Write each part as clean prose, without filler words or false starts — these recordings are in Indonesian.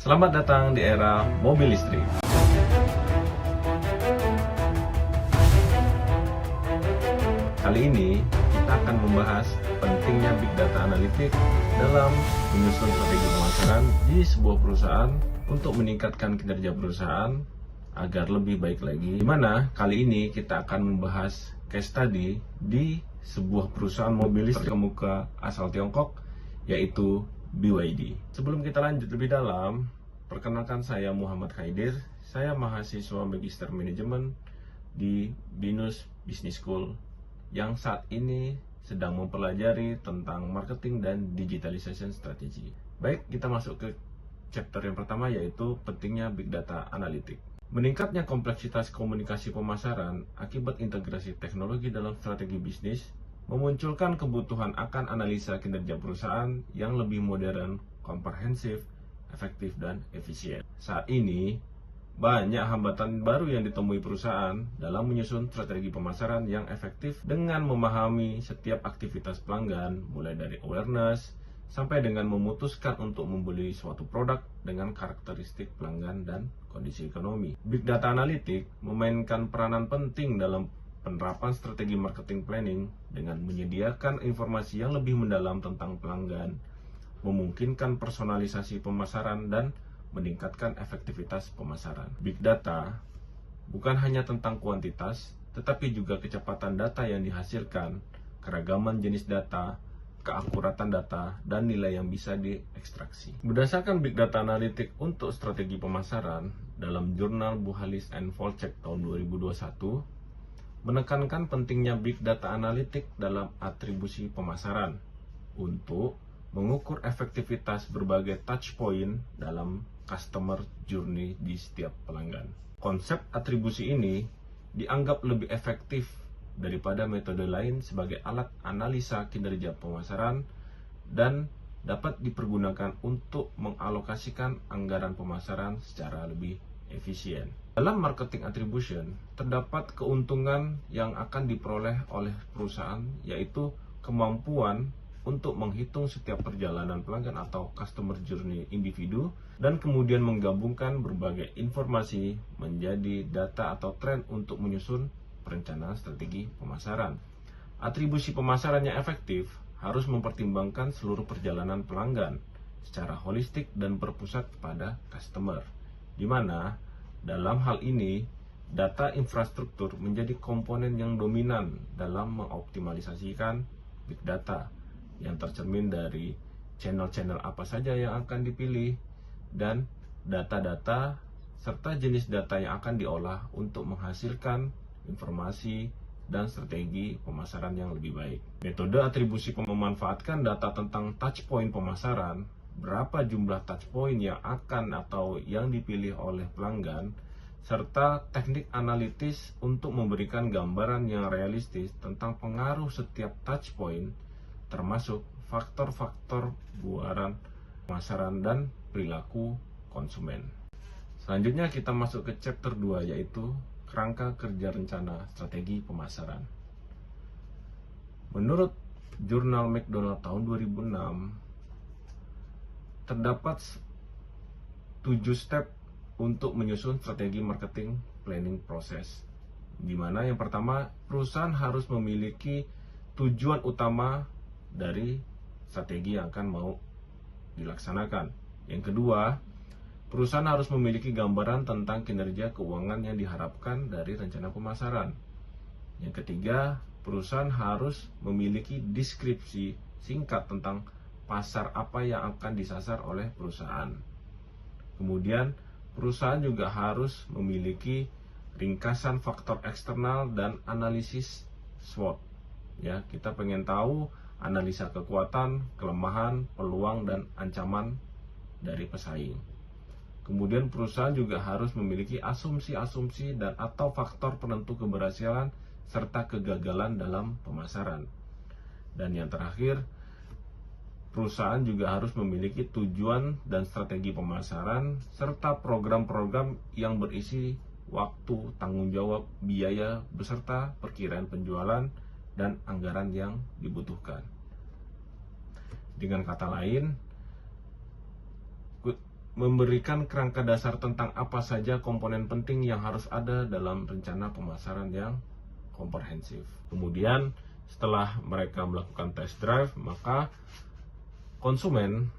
Selamat datang di era mobil listrik. Kali ini kita akan membahas pentingnya Big Data Analytics dalam menyusun strategi pemasaran di sebuah perusahaan untuk meningkatkan kinerja perusahaan agar lebih baik lagi. Dimana kali ini kita akan membahas case study di sebuah perusahaan mobil listrik terkemuka asal Tiongkok, yaitu BYD. Sebelum kita lanjut lebih dalam, perkenalkan saya Muhammad Khaidir. Saya mahasiswa Magister Manajemen di Binus Business School yang saat ini sedang mempelajari tentang marketing dan digitalization strategy. Baik, kita masuk ke chapter yang pertama, yaitu pentingnya Big Data Analytics. Meningkatnya kompleksitas komunikasi pemasaran akibat integrasi teknologi dalam strategi bisnis memunculkan kebutuhan akan analisa kinerja perusahaan yang lebih modern, komprehensif, efektif, dan efisien. Saat ini, banyak hambatan baru yang ditemui perusahaan dalam menyusun strategi pemasaran yang efektif dengan memahami setiap aktivitas pelanggan, mulai dari awareness sampai dengan memutuskan untuk membeli suatu produk dengan karakteristik pelanggan dan kondisi ekonomi. Big Data Analytics memainkan peranan penting dalam penerapan strategi marketing planning dengan menyediakan informasi yang lebih mendalam tentang pelanggan, memungkinkan personalisasi pemasaran, dan meningkatkan efektivitas pemasaran. Big Data bukan hanya tentang kuantitas, tetapi juga kecepatan data yang dihasilkan, keragaman jenis data, keakuratan data, dan nilai yang bisa diekstraksi. Berdasarkan Big Data Analytics untuk strategi pemasaran dalam jurnal Buhalis and Volcek tahun 2021, menekankan pentingnya Big Data Analytics dalam atribusi pemasaran untuk mengukur efektivitas berbagai touch point dalam customer journey di setiap pelanggan. Konsep atribusi ini dianggap lebih efektif daripada metode lain sebagai alat analisa kinerja pemasaran dan dapat dipergunakan untuk mengalokasikan anggaran pemasaran secara lebih efisien. Dalam marketing attribution, terdapat keuntungan yang akan diperoleh oleh perusahaan, yaitu kemampuan untuk menghitung setiap perjalanan pelanggan atau customer journey individu dan kemudian menggabungkan berbagai informasi menjadi data atau tren untuk menyusun perencanaan strategi pemasaran. Atribusi pemasaran yang efektif harus mempertimbangkan seluruh perjalanan pelanggan secara holistik dan berpusat pada customer, di mana dalam hal ini data infrastruktur menjadi komponen yang dominan dalam mengoptimalisasikan big data yang tercermin dari channel-channel apa saja yang akan dipilih dan data-data serta jenis data yang akan diolah untuk menghasilkan informasi dan strategi pemasaran yang lebih baik. Metode atribusi memanfaatkan data tentang touch point pemasaran, berapa jumlah touch point yang akan atau yang dipilih oleh pelanggan, serta teknik analitis untuk memberikan gambaran yang realistis tentang pengaruh setiap touch point, termasuk faktor-faktor buaran pemasaran dan perilaku konsumen. Selanjutnya kita masuk ke chapter 2, yaitu kerangka kerja rencana strategi pemasaran. Menurut jurnal McDonald tahun 2006, terdapat 7 step untuk menyusun strategi marketing planning proses, di mana yang pertama, perusahaan harus memiliki tujuan utama dari strategi yang akan mau dilaksanakan. Yang kedua, perusahaan harus memiliki gambaran tentang kinerja keuangan yang diharapkan dari rencana pemasaran. Yang ketiga, perusahaan harus memiliki deskripsi singkat tentang pasar apa yang akan disasar oleh perusahaan. Kemudian, perusahaan juga harus memiliki ringkasan faktor eksternal dan analisis SWOT. Ya, kita pengen tahu analisa kekuatan, kelemahan, peluang, dan ancaman dari pesaing. Kemudian perusahaan juga harus memiliki asumsi-asumsi dan atau faktor penentu keberhasilan serta kegagalan dalam pemasaran. Dan yang terakhir, perusahaan juga harus memiliki tujuan dan strategi pemasaran serta program-program yang berisi waktu, tanggung jawab, biaya, beserta perkiraan penjualan dan anggaran yang dibutuhkan. Dengan kata lain, memberikan kerangka dasar tentang apa saja komponen penting yang harus ada dalam rencana pemasaran yang komprehensif. Kemudian setelah mereka melakukan test drive, maka konsumen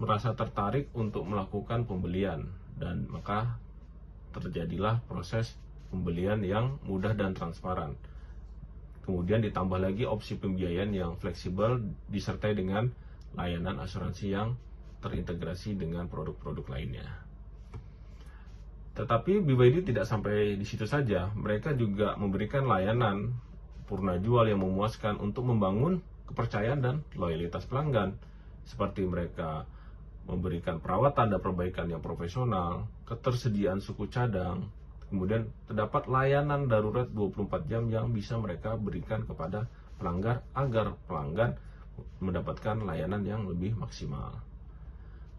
merasa tertarik untuk melakukan pembelian, dan maka terjadilah proses pembelian yang mudah dan transparan. Kemudian ditambah lagi opsi pembiayaan yang fleksibel disertai dengan layanan asuransi yang terintegrasi dengan produk-produk lainnya. Tetapi BYD tidak sampai di situ saja. Mereka juga memberikan layanan purna jual yang memuaskan untuk membangun kepercayaan dan loyalitas pelanggan. Seperti mereka memberikan perawatan dan perbaikan yang profesional, ketersediaan suku cadang, kemudian terdapat layanan darurat 24 jam yang bisa mereka berikan kepada pelanggan agar pelanggan mendapatkan layanan yang lebih maksimal.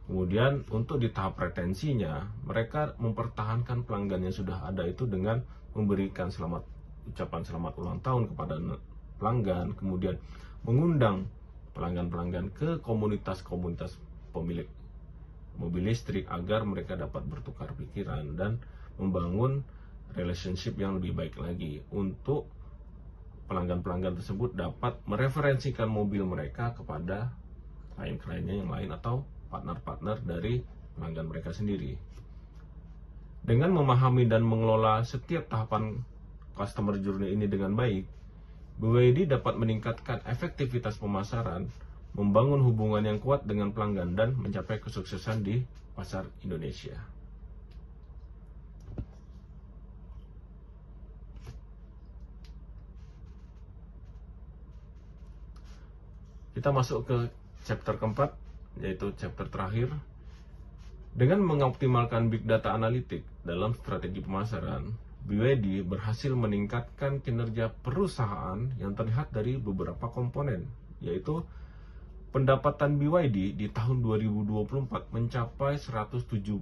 Kemudian untuk di tahap retensinya, mereka mempertahankan pelanggan yang sudah ada itu dengan memberikan ucapan selamat ulang tahun kepada pelanggan, kemudian mengundang pelanggan-pelanggan ke komunitas-komunitas pemilik mobil listrik agar mereka dapat bertukar pikiran dan membangun relationship yang lebih baik lagi untuk pelanggan-pelanggan tersebut dapat mereferensikan mobil mereka kepada klien-kliennya yang lain atau partner-partner dari pelanggan mereka sendiri. Dengan memahami dan mengelola setiap tahapan customer journey ini dengan baik, BYD dapat meningkatkan efektivitas pemasaran, membangun hubungan yang kuat dengan pelanggan, dan mencapai kesuksesan di pasar Indonesia. Kita masuk ke chapter keempat, yaitu chapter terakhir. Dengan mengoptimalkan big data analitik dalam strategi pemasaran, BYD berhasil meningkatkan kinerja perusahaan yang terlihat dari beberapa komponen, yaitu pendapatan BYD di tahun 2024 mencapai 107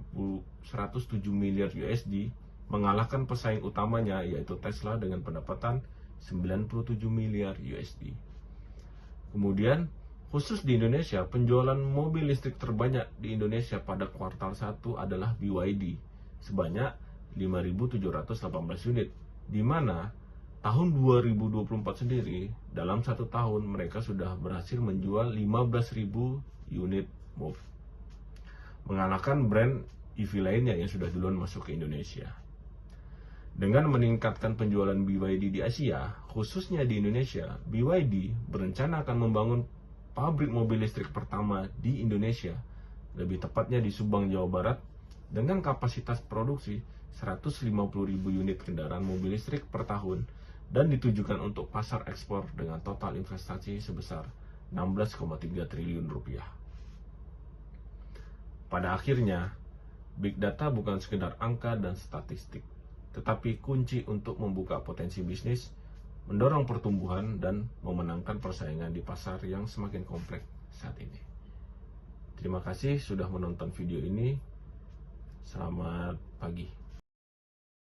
miliar USD, mengalahkan pesaing utamanya yaitu Tesla dengan pendapatan 97 miliar USD. Kemudian, khusus di Indonesia, penjualan mobil listrik terbanyak di Indonesia pada kuartal 1 adalah BYD, sebanyak 5.718 unit, di mana tahun 2024 sendiri, dalam satu tahun mereka sudah berhasil menjual 15.000 unit Move, mengalahkan brand EV lainnya yang sudah duluan masuk ke Indonesia. Dengan meningkatkan penjualan BYD di Asia, khususnya di Indonesia, BYD berencana akan membangun pabrik mobil listrik pertama di Indonesia, lebih tepatnya di Subang, Jawa Barat, dengan kapasitas produksi 150.000 unit kendaraan mobil listrik per tahun dan ditujukan untuk pasar ekspor dengan total investasi sebesar 16,3 triliun rupiah. Pada akhirnya, big data bukan sekedar angka dan statistik, tetapi kunci untuk membuka potensi bisnis, mendorong pertumbuhan, dan memenangkan persaingan di pasar yang semakin kompleks saat ini. Terima kasih sudah menonton video ini. Selamat pagi.